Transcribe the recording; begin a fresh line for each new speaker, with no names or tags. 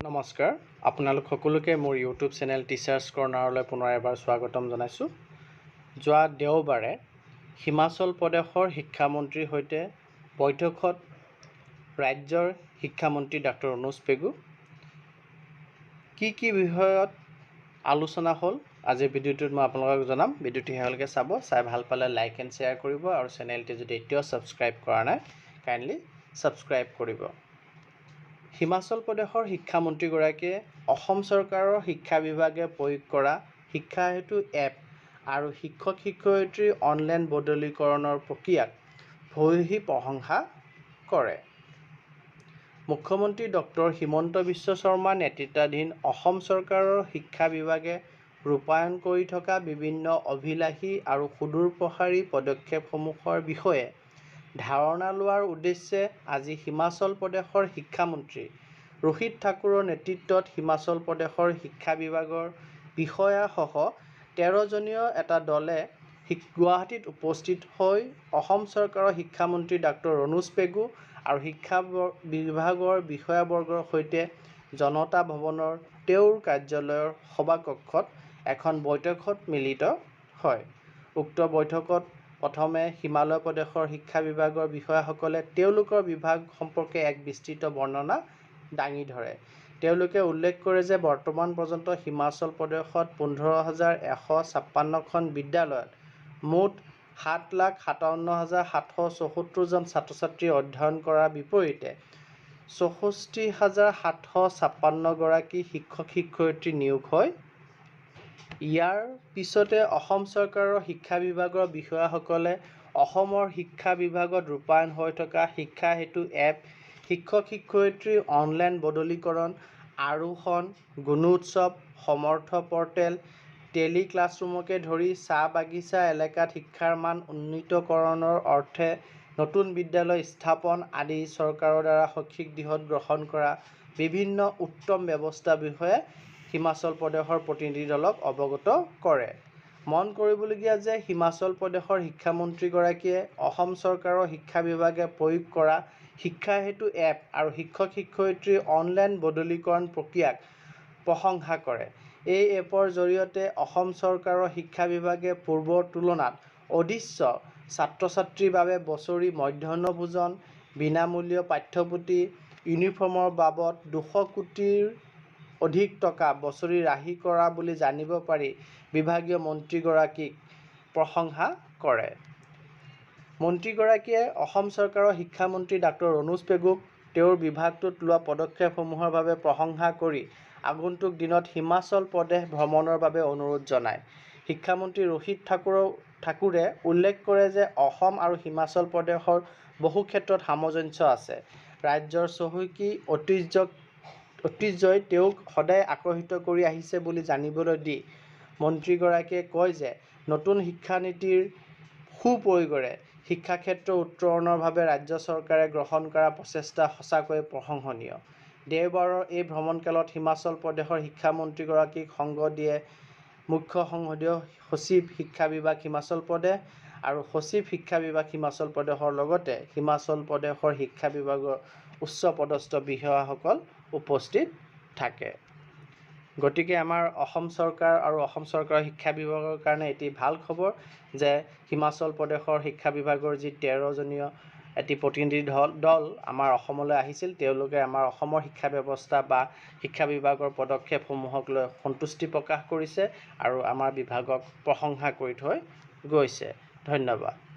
নমস্কাৰ আপোনালোক সকলোকে মোৰ ইউটিউব চেনেল টিচাৰ্ছ কৰ্ণাৰলৈ পুনৰ এবাৰ স্বাগতম জনাইছোঁ। যোৱা দেওবাৰে হিমাচল প্ৰদেশৰ শিক্ষামন্ত্ৰীৰ সৈতে বৈঠকত ৰাজ্যৰ শিক্ষামন্ত্ৰী ডাক্তৰ অনুজ পেগু কি বিষয়ত আলোচনা হ'ল আজিৰ ভিডিঅ'টোত মই আপোনালোকক জনাম। ভিডিঅ'টো শেষলৈকে চাই ভাল পালে লাইক এণ্ড শ্বেয়াৰ কৰিব আৰু চেনেলটো যদি এতিয়াও ছাবস্ক্ৰাইব কৰা নাই কাইণ্ডলি ছাবস্ক্ৰাইব কৰিব। হিমাচল প্ৰদেশৰ শিক্ষামন্ত্ৰীগৰাকীয়ে অসম চৰকাৰৰ শিক্ষা বিভাগে প্ৰয়োগ কৰা শিক্ষা হেতু এপ আৰু শিক্ষক শিক্ষয়িত্ৰীৰ অনলাইন বদলীকৰণৰ প্ৰক্ৰিয়াক ভূয়সী প্ৰশংসা কৰে। মুখ্যমন্ত্ৰী ডক্টৰ হিমন্ত বিশ্ব শৰ্মাৰ নেতৃত্বাধীন অসম চৰকাৰৰ শিক্ষা বিভাগে ৰূপায়ণ কৰি থকা বিভিন্ন অভিলাষী আৰু সুদূৰপ্ৰসাৰী পদক্ষেপসমূহৰ বিষয়ে ধাৰণা লোৱাৰ উদ্দেশ্যে আজি হিমাচল প্ৰদেশৰ শিক্ষামন্ত্ৰী ৰোহিত ঠাকুৰৰ নেতৃত্বত হিমাচল প্ৰদেশৰ শিক্ষা বিভাগৰ বিষয়াসহ 13জনীয়া এটা দলে গুৱাহাটীত উপস্থিত হৈ অসম চৰকাৰৰ শিক্ষামন্ত্ৰী ডাক্তৰ অনুজ পেগু আৰু শিক্ষা বিভাগৰ বিষয়াবৰ্গৰ সৈতে জনতা ভৱনৰ তেওঁৰ কাৰ্যালয়ৰ সভাকক্ষত এখন বৈঠকত মিলিত হয়। উক্ত বৈঠকত প্ৰথমে হিমাচল প্ৰদেশৰ শিক্ষা বিভাগৰ বিষয়াসকলে তেওঁলোকৰ বিভাগ সম্পৰ্কে এক বিস্তৃত বৰ্ণনা দাঙি ধৰে। তেওঁলোকে উল্লেখ কৰে যে বৰ্তমান পৰ্যন্ত হিমাচল প্ৰদেশত 15,156খন বিদ্যালয়ত মুঠ 7,57,774জন ছাত্ৰ-ছাত্ৰী অধ্যয়ন কৰাৰ বিপৰীতে 64,756গৰাকী শিক্ষক শিক্ষয়িত্ৰী নিয়োগ হয়। ইয়াৰ পিছতে অসম চৰকাৰৰ শিক্ষা বিভাগৰ বিষয়াসকলে অসমৰ শিক্ষা বিভাগত ৰূপায়ণ হৈ থকা শিক্ষা হেতু এপ, শিক্ষক শিক্ষয়িত্ৰীৰ অনলাইন বদলীকৰণ, আৰোহণ, গুণোৎসৱ, সমৰ্থ পৰ্টেল, টেলি ক্লাছৰুমকে ধৰি চাহ বাগিচা এলেকাত শিক্ষাৰ মান উন্নীতকৰণৰ অৰ্থে নতুন বিদ্যালয় স্থাপন আদি চৰকাৰৰ দ্বাৰা শৈক্ষিক দিশত গ্ৰহণ কৰা বিভিন্ন উত্তম ব্যৱস্থাৰ বিষয়ে হিমাচল প্ৰদেশৰ প্ৰতিনিধি দলক অৱগত কৰে। মন কৰিবলগীয়া যে হিমাচল প্ৰদেশৰ শিক্ষামন্ত্ৰীগৰাকীয়ে অসম চৰকাৰৰ শিক্ষা বিভাগে প্ৰয়োগ কৰা শিক্ষা হেতু এপ আৰু শিক্ষক শিক্ষয়িত্ৰীৰ অনলাইন বদলীকৰণ প্ৰক্ৰিয়াক প্ৰশংসা কৰে। এই এপৰ জৰিয়তে অসম চৰকাৰৰ শিক্ষা বিভাগে পূৰ্বৰ তুলনাত অদৃশ্য ছাত্ৰ-ছাত্ৰীৰ বাবে বছৰি মধ্যাহ্ন ভোজন, বিনামূলীয় পাঠ্যপুথি, ইউনিফৰ্মৰ বাবদ 200 কোটিৰ অধিক টকা বছৰি ৰাহি কৰা বুলি জানিব পাৰি বিভাগীয় মন্ত্ৰীগৰাকীক প্ৰশংসা কৰে। মন্ত্ৰীগৰাকীয়ে অসম চৰকাৰৰ শিক্ষামন্ত্ৰী ডাক্তৰ অনুজ পেগুক তেওঁৰ বিভাগটোত লোৱা পদক্ষেপসমূহৰ বাবে প্ৰশংসা কৰি আগন্তুক দিনত হিমাচল প্ৰদেশ ভ্ৰমণৰ বাবে অনুৰোধ জনায়। শিক্ষামন্ত্ৰী ৰোহিত ঠাকুৰে উল্লেখ কৰে যে অসম আৰু হিমাচল প্ৰদেশৰ বহু ক্ষেত্ৰত সামঞ্জস্য আছে। ৰাজ্যৰ চহকী ঐতিহ্যই তেওঁক সদায় আকৰ্ষিত কৰি আহিছে বুলি জানিবলৈ দি মন্ত্ৰীগৰাকীয়ে কয় যে নতুন শিক্ষানীতিৰ সুপ্ৰয়োগৰে শিক্ষাক্ষেত্ৰৰ উত্তৰণৰ বাবে ৰাজ্য চৰকাৰে গ্ৰহণ কৰা প্ৰচেষ্টা সঁচাকৈয়ে প্ৰশংসনীয়। দেওবাৰৰ এই ভ্ৰমণকালত হিমাচল প্ৰদেশৰ শিক্ষামন্ত্ৰীগৰাকীক সংগ দিয়ে মুখ্য সংসদীয় সচিব শিক্ষা বিভাগ হিমাচল প্ৰদেশ আৰু সচিব শিক্ষা বিভাগ হিমাচল প্ৰদেশৰ লগতে হিমাচল প্ৰদেশৰ শিক্ষা বিভাগৰ উচ্চপদস্থ বিষয়াসকল উপস্থিত থাকে। গতিকে আমাৰ অসম চৰকাৰ আৰু অসম চৰকাৰৰ শিক্ষা বিভাগৰ কাৰণে এটি ভাল খবৰ যে হিমাচল প্ৰদেশৰ শিক্ষা বিভাগৰ যি 13জনীয়া এটি প্ৰতিনিধি দল আমাৰ অসমলৈ আহিছিল, তেওঁলোকে আমাৰ অসমৰ শিক্ষা ব্যৱস্থা বা শিক্ষা বিভাগৰ পদক্ষেপসমূহক লৈ সন্তুষ্টি প্ৰকাশ কৰিছে আৰু আমাৰ বিভাগক প্ৰশংসা কৰি থৈ গৈছে। ধন্যবাদ।